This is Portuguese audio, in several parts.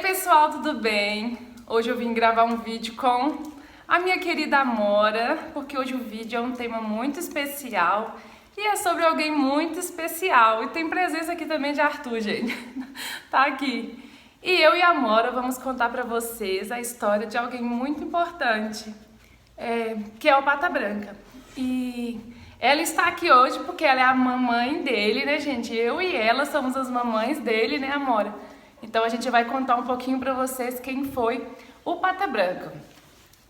pessoal, tudo bem? Hoje eu vim gravar um vídeo com a minha querida Amora, porque hoje o vídeo é um tema muito especial e é sobre alguém muito especial. E tem presença aqui também de Arthur, gente. Tá aqui. E eu e a Amora vamos contar pra vocês a história de alguém muito importante, que é o Pata Branca. E ela está aqui hoje porque ela é a mamãe dele, né, gente? Eu e ela somos as mamães dele, né, Amora? Então a gente vai contar um pouquinho pra vocês quem foi o Pata Branca.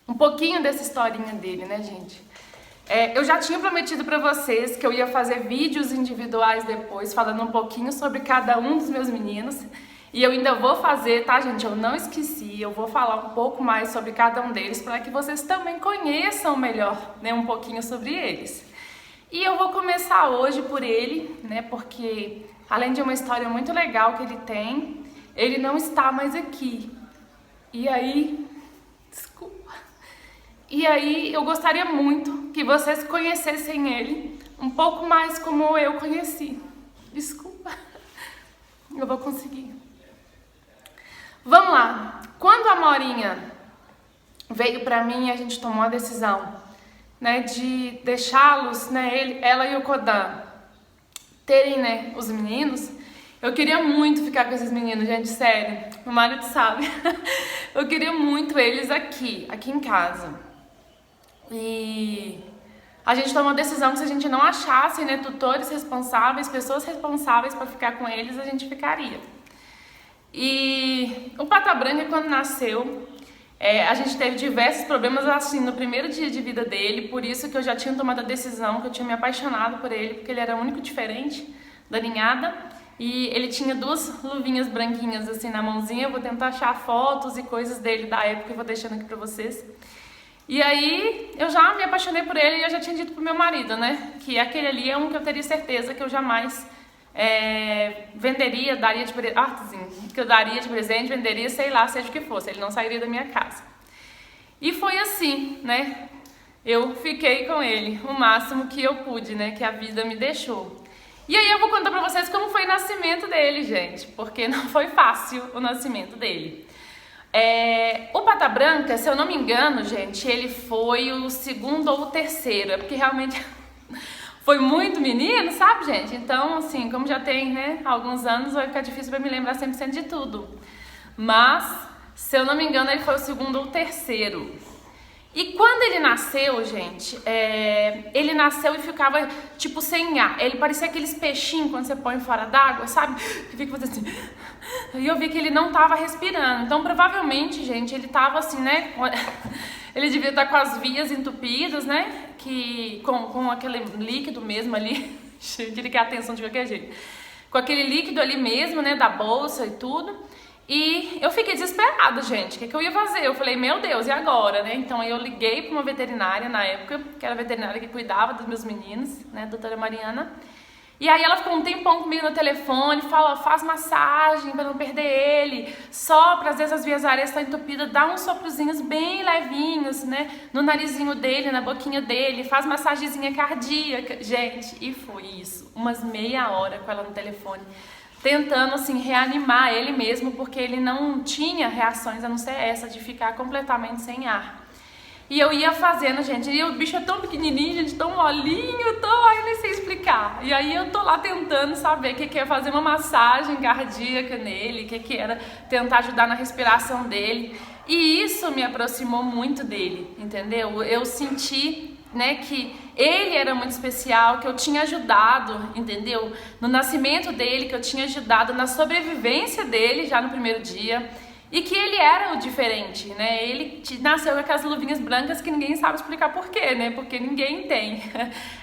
Um pouquinho dessa historinha dele, né, gente? Eu já tinha prometido pra vocês que eu ia fazer vídeos individuais depois, falando um pouquinho sobre cada um dos meus meninos. E eu ainda vou fazer, tá, gente? Eu não esqueci, eu vou falar um pouco mais sobre cada um deles para que vocês também conheçam melhor, né, um pouquinho sobre eles. E eu vou começar hoje por ele, né, porque além de uma história muito legal que ele tem, ele não está mais aqui. E aí, desculpa. E aí eu gostaria muito que vocês conhecessem ele um pouco mais como eu conheci. Desculpa. Eu vou conseguir. Vamos lá. Quando a Morinha veio pra mim, a gente tomou a decisão, né, de deixá-los, né, ela e o Kodan terem, né, os meninos. Eu queria muito ficar com esses meninos, gente, sério. Meu marido sabe. Eu queria muito eles aqui em casa. E a gente tomou a decisão que se a gente não achasse, né, tutores responsáveis, pessoas responsáveis para ficar com eles, a gente ficaria. E o Pata Branca, quando nasceu, a gente teve diversos problemas assim no primeiro dia de vida dele, por isso que eu já tinha tomado a decisão, que eu tinha me apaixonado por ele, porque ele era o único diferente da ninhada. E ele tinha duas luvinhas branquinhas assim na mãozinha. Eu vou tentar achar fotos e coisas dele da época e vou deixando aqui pra vocês. E aí eu já me apaixonei por ele e eu já tinha dito pro meu marido, né, que aquele ali é um que eu teria certeza que eu jamais venderia, daria de presente, que eu daria de presente, venderia, sei lá, seja o que fosse, ele não sairia da minha casa. E foi assim, né, eu fiquei com ele o máximo que eu pude, né, que a vida me deixou. E aí eu vou contar pra vocês como foi o nascimento dele, gente, porque não foi fácil o nascimento dele. O Pata Branca, se eu não me engano, gente, ele foi o segundo ou o terceiro, porque realmente foi muito menino, sabe, gente? Então, assim, como já tem, né, alguns anos, vai ficar difícil pra me lembrar 100% de tudo. Mas, se eu não me engano, ele foi o segundo ou o terceiro. E quando ele nasceu, gente, ele nasceu e ficava, tipo, sem ar. Ele parecia aqueles peixinhos quando você põe fora d'água, sabe? Que fica fazendo assim. E eu vi que ele não tava respirando. Então, provavelmente, gente, ele tava assim, né? Ele devia estar com as vias entupidas, né? Com aquele líquido mesmo ali. Eu queria que a atenção de qualquer jeito. Com aquele líquido ali mesmo, né? Da bolsa e tudo. E eu fiquei desesperada, gente, o que eu ia fazer? Eu falei, meu Deus, e agora, né? Então eu liguei para uma veterinária na época, que era a veterinária que cuidava dos meus meninos, né, a doutora Mariana. E aí ela ficou um tempão comigo no telefone, falou, faz massagem para não perder ele, sopra, às vezes as vias aéreas estão entupidas, dá uns soprozinhos bem levinhos, né, no narizinho dele, na boquinha dele, faz massagenzinha cardíaca. Gente, e foi isso, umas meia hora com ela no telefone, tentando, assim, reanimar ele mesmo, porque ele não tinha reações a não ser essa, de ficar completamente sem ar. E eu ia fazendo, gente, e o bicho é tão pequenininho, gente, tão molinho, eu nem sei explicar. E aí eu tô lá tentando saber o que é fazer uma massagem cardíaca nele, o que era tentar ajudar na respiração dele. E isso me aproximou muito dele, entendeu? Eu senti, né, que ele era muito especial, que eu tinha ajudado, entendeu? No nascimento dele, que eu tinha ajudado na sobrevivência dele já no primeiro dia. E que ele era o diferente, né? Ele nasceu com aquelas luvinhas brancas que ninguém sabe explicar por quê, né? Porque ninguém tem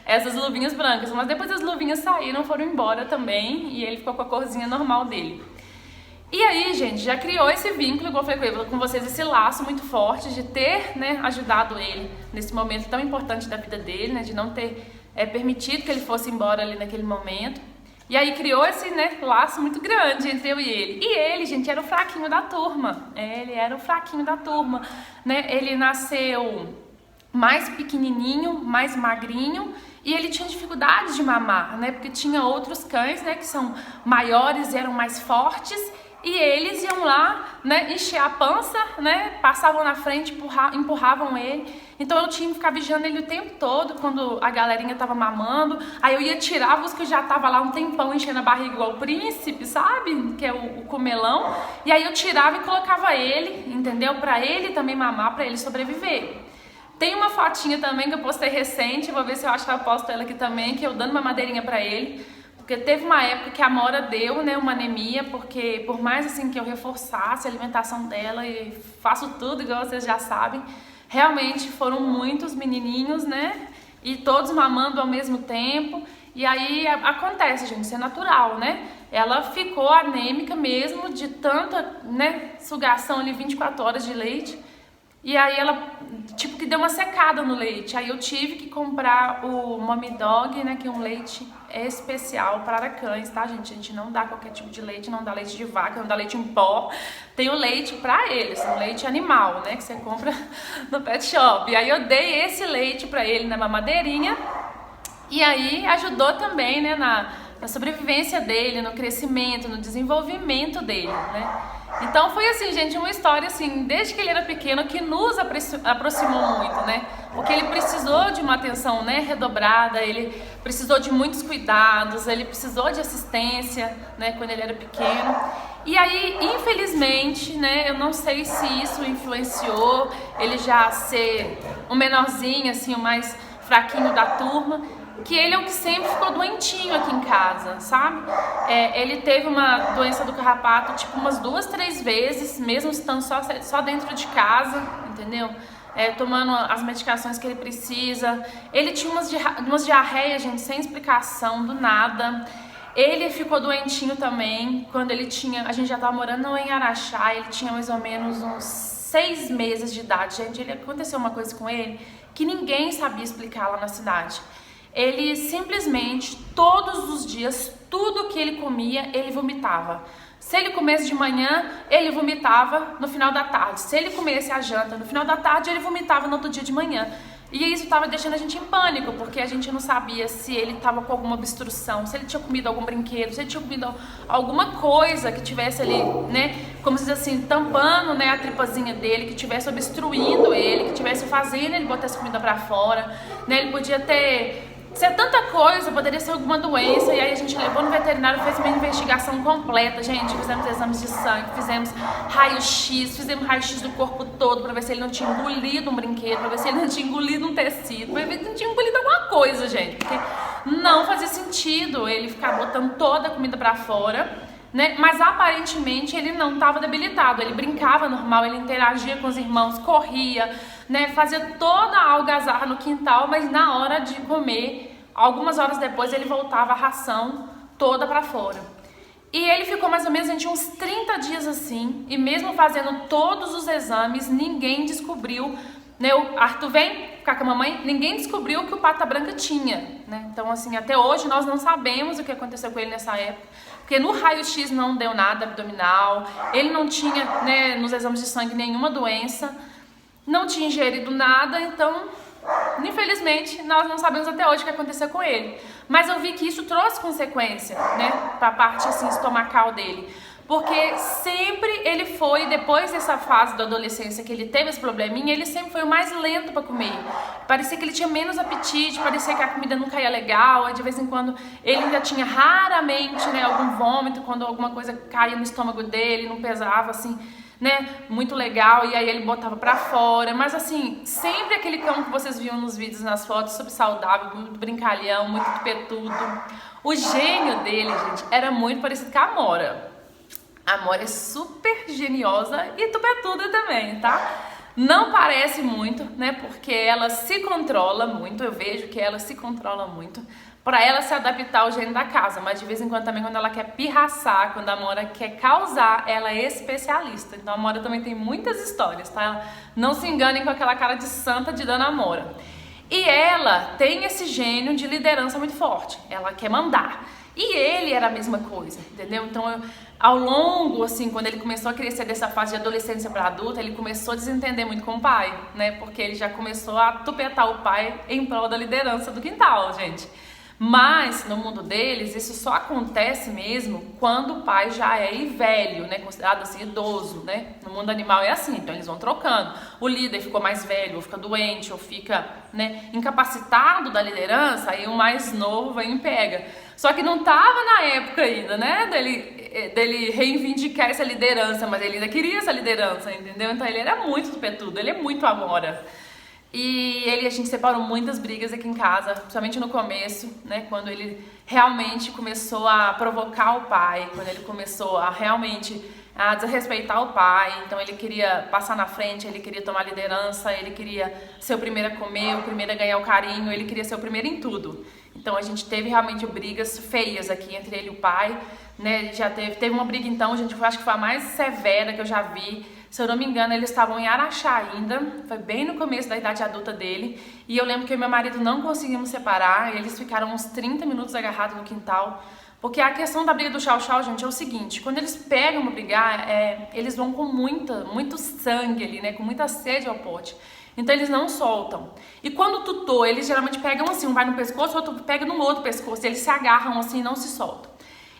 essas luvinhas brancas. Mas depois as luvinhas saíram, foram embora também, e ele ficou com a corzinha normal dele. E aí, gente, já criou esse vínculo, igual eu falei com vocês, esse laço muito forte de ter, né, ajudado ele nesse momento tão importante da vida dele, né? De não ter permitido que ele fosse embora ali naquele momento. E aí criou esse, né, laço muito grande entre eu e ele. E ele, gente, era o fraquinho da turma. Ele era o fraquinho da turma, né? Ele nasceu mais pequenininho, mais magrinho, e ele tinha dificuldade de mamar, né? Porque tinha outros cães, né, que são maiores e eram mais fortes, e eles iam lá né, encher a pança, né, passavam na frente, empurravam ele. Então eu tinha que ficar vigiando ele o tempo todo quando a galerinha tava mamando. Aí eu ia tirar os que já tava lá um tempão enchendo a barriga igual o príncipe, sabe? Que é o comelão. E aí eu tirava e colocava ele, entendeu? Pra ele também mamar, pra ele sobreviver. Tem uma fotinha também que eu postei recente, vou ver se eu acho que eu posto ela aqui também, que eu dando uma madeirinha pra ele. Porque teve uma época que a Amora deu, né, uma anemia, porque por mais assim que eu reforçasse a alimentação dela e faço tudo igual vocês já sabem, realmente foram muitos menininhos, né, e todos mamando ao mesmo tempo. E aí acontece, gente, isso é natural, né? Ela ficou anêmica mesmo de tanta, né, sugação ali 24 horas de leite. E aí ela, tipo, que deu uma secada no leite. Aí eu tive que comprar o Mommy Dog, né, que é um leite especial para cães, tá, gente? A gente não dá qualquer tipo de leite, não dá leite de vaca, não dá leite em pó. Tem o leite para eles, um leite animal, né, que você compra no pet shop. E aí eu dei esse leite para ele na mamadeirinha. E aí ajudou também, né, na sobrevivência dele, no crescimento, no desenvolvimento dele, né? Então foi assim, gente, uma história assim, desde que ele era pequeno, que nos aproximou muito, né? Porque ele precisou de uma atenção, né, redobrada, ele precisou de muitos cuidados, ele precisou de assistência, né, quando ele era pequeno. E aí, infelizmente, né, eu não sei se isso influenciou ele já ser um menorzinho, assim, o mais fraquinho da turma, que ele é o que sempre ficou doentinho aqui em casa, sabe? Ele teve uma doença do carrapato, tipo, umas 2, 3 vezes, mesmo estando só dentro de casa, entendeu? Tomando as medicações que ele precisa. Ele tinha umas diarreias, gente, sem explicação, do nada. Ele ficou doentinho também, quando ele tinha... A gente já tava morando em Araxá, ele tinha mais ou menos uns 6 meses de idade, gente. Aconteceu uma coisa com ele que ninguém sabia explicar lá na cidade. Ele simplesmente, todos os dias, tudo que ele comia, ele vomitava. Se ele comesse de manhã, ele vomitava no final da tarde. Se ele comesse a janta no final da tarde, ele vomitava no outro dia de manhã. E isso estava deixando a gente em pânico, porque a gente não sabia se ele estava com alguma obstrução, se ele tinha comido algum brinquedo, se ele tinha comido alguma coisa que tivesse ali, né, como se diz assim, tampando, né, a tripazinha dele, que tivesse obstruindo ele, que tivesse fazendo ele botar essa comida para fora, né, ele podia ser tanta coisa, poderia ser alguma doença. E aí a gente levou no veterinário, fez uma investigação completa, gente, fizemos exames de sangue, fizemos raio-x do corpo todo pra ver se ele não tinha engolido um brinquedo, pra ver se ele não tinha engolido um tecido, pra ver se ele não tinha engolido alguma coisa, gente, porque não fazia sentido ele ficar botando toda a comida pra fora, né? Mas aparentemente ele não estava debilitado, ele brincava normal, ele interagia com os irmãos, corria, né? Fazia toda a algazarra no quintal, mas na hora de comer, algumas horas depois ele voltava a ração toda para fora. E ele ficou mais ou menos, gente, uns 30 dias assim, e mesmo fazendo todos os exames, ninguém descobriu, né? O Arthur vem ficar com a mamãe, ninguém descobriu que o pata branca tinha, né? Então assim, até hoje nós não sabemos o que aconteceu com ele nessa época. Porque no raio-x não deu nada abdominal, ele não tinha, né, nos exames de sangue nenhuma doença, não tinha ingerido nada, então, infelizmente, nós não sabemos até hoje o que aconteceu com ele. Mas eu vi que isso trouxe consequência, né, pra parte, assim, estomacal dele. Porque sempre ele foi, depois dessa fase da adolescência que ele teve esse probleminha, ele sempre foi o mais lento para comer. Parecia que ele tinha menos apetite, parecia que a comida não caía legal, aí de vez em quando ele ainda tinha raramente, né, algum vômito, quando alguma coisa caía no estômago dele, não pesava assim, né, muito legal, e aí ele botava pra fora. Mas assim, sempre aquele cão que vocês viam nos vídeos, nas fotos, super saudável, muito brincalhão, muito tupetudo. O gênio dele, gente, era muito parecido com a Amora. A Amora é super geniosa e tupetuda também, tá? Não parece muito, né? Porque ela se controla muito, eu vejo que ela se controla muito pra ela se adaptar ao gênio da casa. Mas de vez em quando também, quando ela quer pirraçar, quando a Amora quer causar, ela é especialista. Então a Amora também tem muitas histórias, tá? Não se enganem com aquela cara de santa de Dona Amora. E ela tem esse gênio de liderança muito forte, ela quer mandar. E ele era a mesma coisa, entendeu? Então, ao longo, assim, quando ele começou a crescer dessa fase de adolescência para adulta, ele começou a desentender muito com o pai, né? Porque ele já começou a tupetar o pai em prol da liderança do quintal, gente. Mas no mundo deles, isso só acontece mesmo quando o pai já é velho, né? Considerado assim, idoso, né? No mundo animal é assim, então eles vão trocando. O líder ficou mais velho, ou fica doente, ou fica, né, incapacitado da liderança, aí o mais novo vem e pega. Só que não tava na época ainda, né? Dele reivindicar essa liderança, mas ele ainda queria essa liderança, entendeu? Então ele era muito tupetudo, ele é muito amora. E a gente separou muitas brigas aqui em casa, principalmente no começo, né? Quando ele realmente começou a provocar o pai, quando ele começou a realmente a desrespeitar o pai. Então ele queria passar na frente, ele queria tomar liderança, ele queria ser o primeiro a comer, o primeiro a ganhar o carinho, ele queria ser o primeiro em tudo. Então a gente teve realmente brigas feias aqui entre ele e o pai, né? Já teve uma briga então, gente, eu acho que foi a mais severa que eu já vi. Se eu não me engano, eles estavam em Araxá ainda, foi bem no começo da idade adulta dele, e eu lembro que eu e meu marido não conseguimos separar, eles ficaram uns 30 minutos agarrados no quintal, porque a questão da briga do chau-chau, gente, é o seguinte: quando eles pegam pra brigar, eles vão com muito sangue ali, né, com muita sede ao pote, então eles não soltam. E quando o tutor, eles geralmente pegam assim, um vai no pescoço, o outro pega no outro pescoço, eles se agarram assim e não se soltam.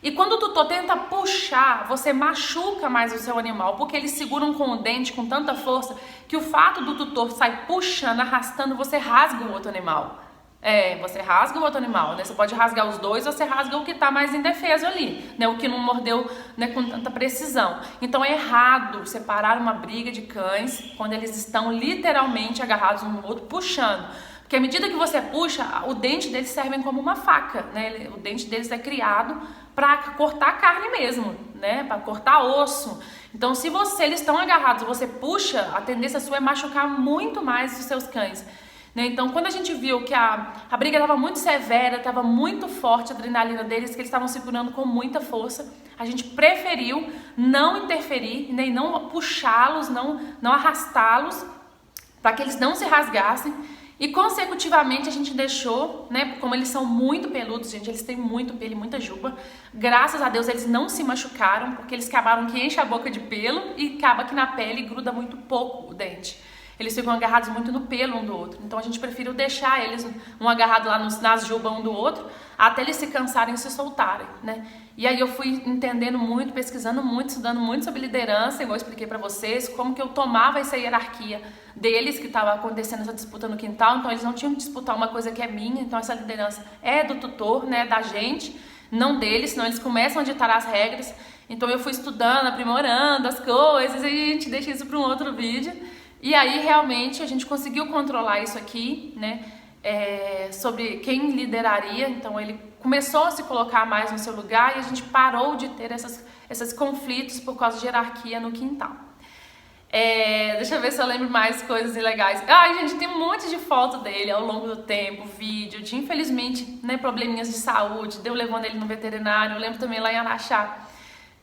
E quando o tutor tenta puxar, você machuca mais o seu animal, porque eles seguram com o dente com tanta força que o fato do tutor sair puxando, arrastando, você rasga o outro animal. Você rasga o outro animal, né? Você pode rasgar os dois ou você rasga o que está mais indefeso ali, né? O que não mordeu, né, com tanta precisão. Então é errado separar uma briga de cães quando eles estão literalmente agarrados um no outro, puxando. Porque à medida que você puxa, o dente deles serve como uma faca, né? O dente deles é criado para cortar carne mesmo, né? Para cortar osso. Então, se eles estão agarrados, você puxa, a tendência sua é machucar muito mais os seus cães, né? Então, quando a gente viu que a briga estava muito severa, estava muito forte a adrenalina deles, que eles estavam segurando com muita força, a gente preferiu não interferir, nem não puxá-los, não arrastá-los, para que eles não se rasgassem. E consecutivamente a gente deixou, né, como eles são muito peludos, gente, eles têm muito pelo e muita juba, graças a Deus eles não se machucaram, porque eles acabaram que enche a boca de pelo e acaba que na pele gruda muito pouco o dente. Eles ficam agarrados muito no pelo um do outro, então a gente preferiu deixar eles um agarrado lá nas jubas um do outro, até eles se cansarem e se soltarem, né? E aí eu fui entendendo muito, pesquisando muito, estudando muito sobre liderança, igual eu expliquei pra vocês, como que eu tomava essa hierarquia deles, que estava acontecendo essa disputa no quintal, então eles não tinham que disputar uma coisa que é minha, então essa liderança é do tutor, né, da gente, não deles, senão eles começam a ditar as regras. Então eu fui estudando, aprimorando as coisas, e a gente deixa isso para um outro vídeo. E aí realmente a gente conseguiu controlar isso aqui, né, sobre quem lideraria. Então ele começou a se colocar mais no seu lugar e a gente parou de ter esses conflitos por causa de hierarquia no quintal. Deixa eu ver se eu lembro mais coisas legais. Ai, gente, tem um monte de foto dele ao longo do tempo, vídeo, de infelizmente, né, probleminhas de saúde, deu levando ele no veterinário. Eu lembro também lá em Araxá,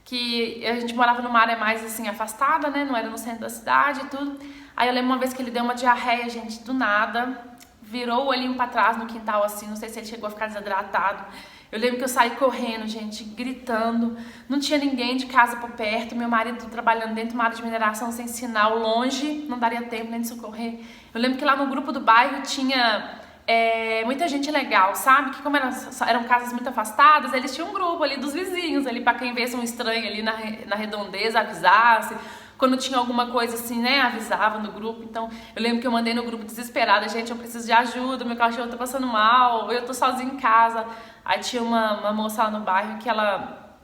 que a gente morava numa área mais assim afastada, né, não era no centro da cidade e tudo. Aí eu lembro uma vez que ele deu uma diarreia, gente, do nada, virou o olhinho pra trás no quintal assim, não sei se ele chegou a ficar desidratado. Eu lembro que eu saí correndo, gente, gritando, não tinha ninguém de casa por perto, meu marido trabalhando dentro de uma área de mineração sem sinal, longe, não daria tempo nem de socorrer. Eu lembro que lá no grupo do bairro tinha muita gente legal, sabe? Que como eram casas muito afastadas, eles tinham um grupo ali dos vizinhos, ali pra quem visse um estranho ali na redondeza, avisasse. Quando tinha alguma coisa assim, né, avisava no grupo. Então, eu lembro que eu mandei no grupo desesperada: gente, eu preciso de ajuda, meu cachorro tá passando mal, eu tô sozinha em casa. Aí tinha uma moça lá no bairro que ela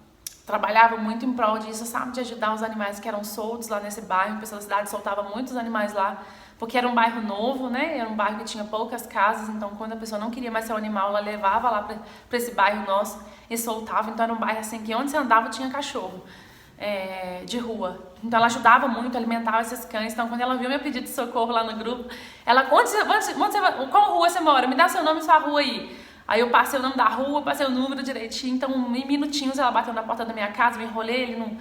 trabalhava muito em prol disso, sabe, de ajudar os animais que eram soltos lá nesse bairro. O pessoal da cidade soltava muitos animais lá, porque era um bairro novo, né, era um bairro que tinha poucas casas. Então, quando a pessoa não queria mais ser um animal, ela levava lá pra esse bairro nosso e soltava. Então, era um bairro assim que onde você andava tinha cachorro. De rua. Então ela ajudava muito, alimentava esses cães. Então quando ela viu meu pedido de socorro lá no grupo, ela: qual rua você mora? Me dá seu nome e sua rua aí. Aí eu passei o nome da rua, passei o número direitinho. Então em minutinhos ela bateu na porta da minha casa, me enrolei ele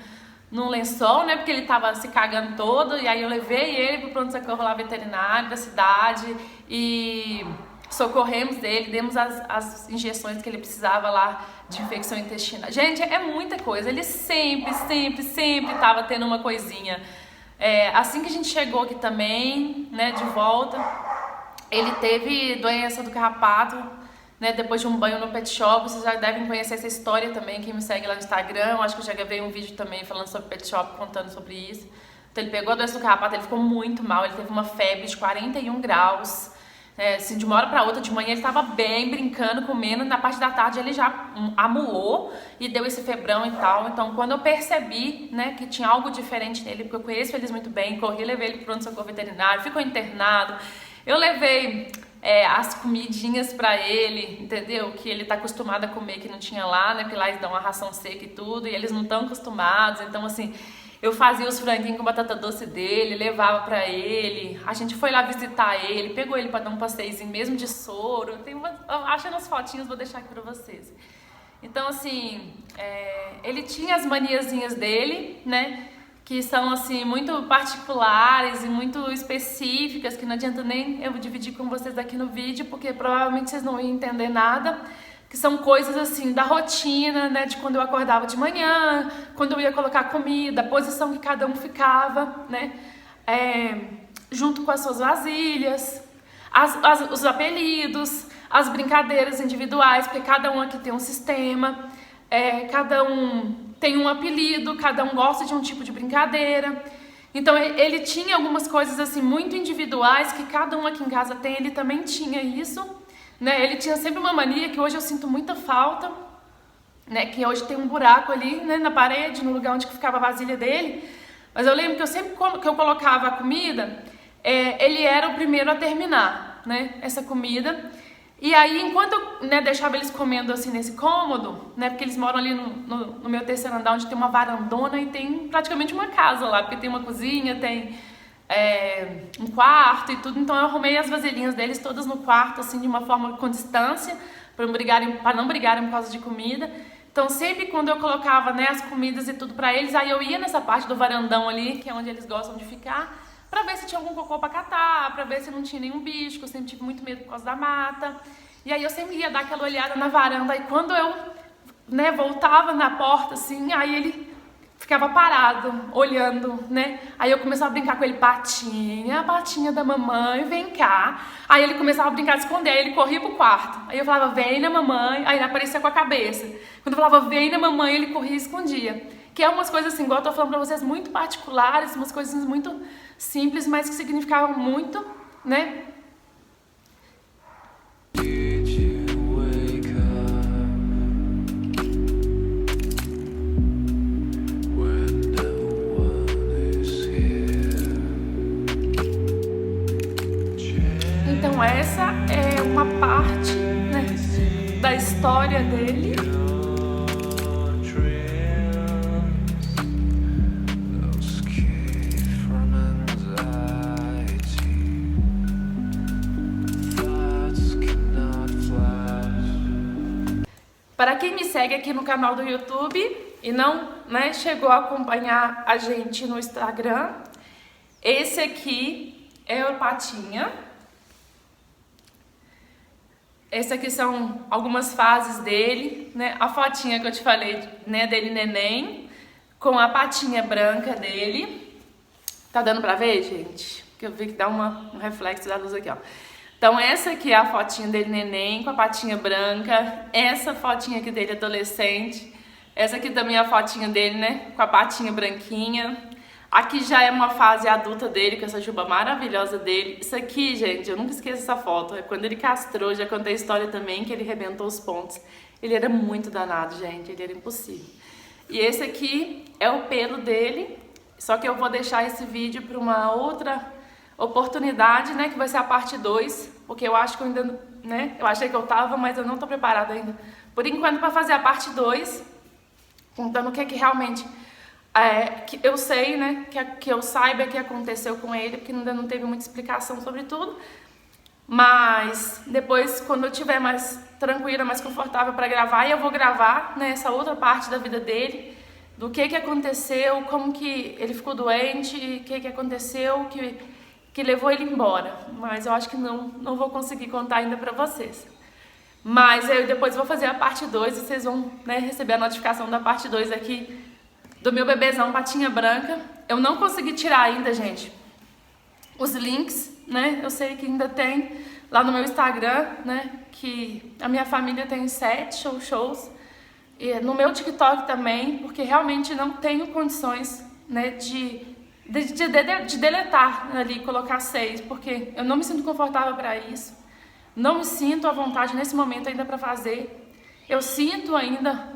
num lençol, né, porque ele tava se cagando todo. E aí eu levei ele pro pronto-socorro lá veterinário da cidade e socorremos ele, demos as injeções que ele precisava lá de infecção intestinal. Gente, é muita coisa. Ele sempre tava tendo uma coisinha. Assim que a gente chegou aqui também, né, de volta, ele teve doença do carrapato, né, depois de um banho no pet shop. Vocês já devem conhecer essa história também, quem me segue lá no Instagram. Eu acho que eu já gravei um vídeo também falando sobre pet shop, contando sobre isso. Então ele pegou a doença do carrapato, ele ficou muito mal, ele teve uma febre de 41 graus. Assim, de uma hora pra outra, de manhã ele estava bem, brincando, comendo, na parte da tarde ele já amuou e deu esse febrão e tal. Então quando eu percebi, né, que tinha algo diferente nele, porque eu conheço eles muito bem, corri, levei ele pro pronto-socorro veterinário, ficou internado, eu levei as comidinhas pra ele, entendeu? Que ele tá acostumado a comer, que não tinha lá, né, porque lá eles dão uma ração seca e tudo, e eles não estão acostumados, então assim... Eu fazia os franguinhos com batata doce dele, levava pra ele. A gente foi lá visitar ele, pegou ele pra dar um passeiozinho mesmo de soro. Achando as fotinhas, vou deixar aqui pra vocês. Então, assim, ele tinha as maniazinhas dele, né? Que são, assim, muito particulares e muito específicas, que não adianta nem eu dividir com vocês aqui no vídeo, porque provavelmente vocês não iam entender nada. Que são coisas assim da rotina, né, de quando eu acordava de manhã, quando eu ia colocar comida, a posição que cada um ficava, né, junto com as suas vasilhas, os apelidos, as brincadeiras individuais, porque cada um aqui tem um sistema, cada um tem um apelido, cada um gosta de um tipo de brincadeira. Então ele tinha algumas coisas assim muito individuais que cada um aqui em casa tem, ele também tinha isso. Né, ele tinha sempre uma mania que hoje eu sinto muita falta, né, que hoje tem um buraco ali, né, na parede, no lugar onde ficava a vasilha dele. Mas eu lembro que eu sempre que eu colocava a comida, ele era o primeiro a terminar, né, essa comida. E aí, enquanto eu, né, deixava eles comendo assim nesse cômodo, né, porque eles moram ali no meu terceiro andar, onde tem uma varandona e tem praticamente uma casa lá, porque tem uma cozinha, tem... um quarto e tudo, então eu arrumei as vasilhinhas deles todas no quarto, assim, de uma forma com distância, para não brigarem por causa de comida. Então sempre quando eu colocava, né, as comidas e tudo para eles, aí eu ia nessa parte do varandão ali, que é onde eles gostam de ficar, para ver se tinha algum cocô para catar, para ver se não tinha nenhum bicho, que eu sempre tive muito medo por causa da mata. E aí eu sempre ia dar aquela olhada na varanda, e quando eu, né, voltava na porta, assim, aí ele ficava parado, olhando, né? Aí eu começava a brincar com ele, patinha da mamãe, vem cá. Aí ele começava a brincar de esconder, aí ele corria pro quarto. Aí eu falava, vem na mamãe, aí ele aparecia com a cabeça. Quando eu falava, vem na mamãe, ele corria e escondia. Que é umas coisas assim, igual eu tô falando pra vocês, muito particulares, umas coisas muito simples, mas que significavam muito, né? Então essa é uma parte, né, da história dele. Para quem me segue aqui no canal do YouTube e não, né, chegou a acompanhar a gente no Instagram, esse aqui é o Patinha. Esse aqui são algumas fases dele, né? A fotinha que eu te falei, né, dele neném, com a patinha branca dele. Tá dando pra ver, gente? Porque eu vi que dá um reflexo da luz aqui, ó. Então essa aqui é a fotinha dele neném, com a patinha branca. Essa fotinha aqui dele adolescente. Essa aqui também é a fotinha dele, né, com a patinha branquinha. Aqui já é uma fase adulta dele, com essa juba maravilhosa dele. Isso aqui, gente, eu nunca esqueço essa foto. É quando ele castrou, já contei a história também, que ele rebentou os pontos. Ele era muito danado, gente, ele era impossível. E esse aqui é o pelo dele, só que eu vou deixar esse vídeo para uma outra oportunidade, né, que vai ser a parte 2, porque eu acho que eu ainda, né, eu achei que eu tava, mas eu não tô preparada ainda, por enquanto, para fazer a parte 2, contando o que é que realmente... que eu sei, né, que eu saiba que aconteceu com ele, porque ainda não teve muita explicação sobre tudo, mas depois, quando eu estiver mais tranquila, mais confortável para gravar, eu vou gravar, né, essa outra parte da vida dele, do que aconteceu, como que ele ficou doente, o que aconteceu, que levou ele embora, mas eu acho que não vou conseguir contar ainda para vocês. Mas eu depois vou fazer a parte 2 e vocês vão, né, receber a notificação da parte 2 aqui, do meu bebezão Patinha Branca. Eu não consegui tirar ainda, gente, os links, né? Eu sei que ainda tem, lá no meu Instagram, né, que a minha família tem 7 shows, e no meu TikTok também, porque realmente não tenho condições, né, de deletar ali, colocar 6, porque eu não me sinto confortável para isso, não me sinto à vontade nesse momento ainda para fazer. Eu sinto ainda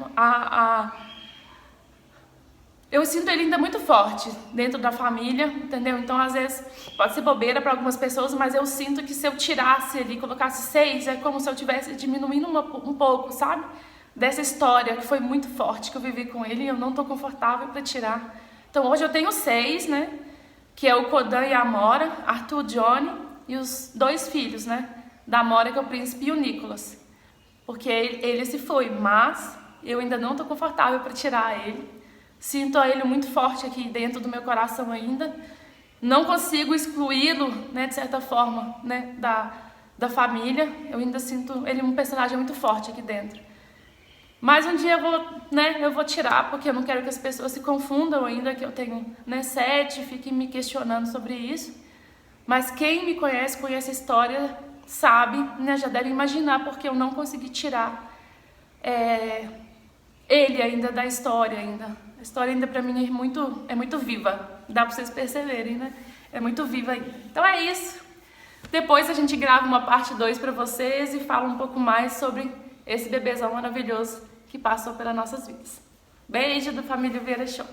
eu sinto ele ainda muito forte dentro da família, entendeu? Então, às vezes, pode ser bobeira para algumas pessoas, mas eu sinto que se eu tirasse ali, colocasse 6, é como se eu estivesse diminuindo um pouco, sabe? Dessa história que foi muito forte, que eu vivi com ele, e eu não tô confortável para tirar. Então, hoje eu tenho 6, né? Que é o Kodan e a Amora, Arthur, Johnny, e os 2 filhos, né? Da Amora, que é o Príncipe, e o Nicolas. Porque ele se foi, mas eu ainda não tô confortável para tirar ele. Sinto ele muito forte aqui dentro do meu coração ainda. Não consigo excluí-lo, né, de certa forma, né, da família. Eu ainda sinto ele um personagem muito forte aqui dentro. Mas um dia eu vou tirar, porque eu não quero que as pessoas se confundam ainda que eu tenho, né, 7, fiquem me questionando sobre isso. Mas quem me conhece, conhece a história, sabe, né, já deve imaginar porque eu não consegui tirar ele ainda da história ainda. A história ainda pra mim é muito viva. Dá pra vocês perceberem, né? É muito viva ainda. Então é isso. Depois a gente grava uma parte 2 pra vocês e fala um pouco mais sobre esse bebezão maravilhoso que passou pelas nossas vidas. Beijo do Família Vieira Show.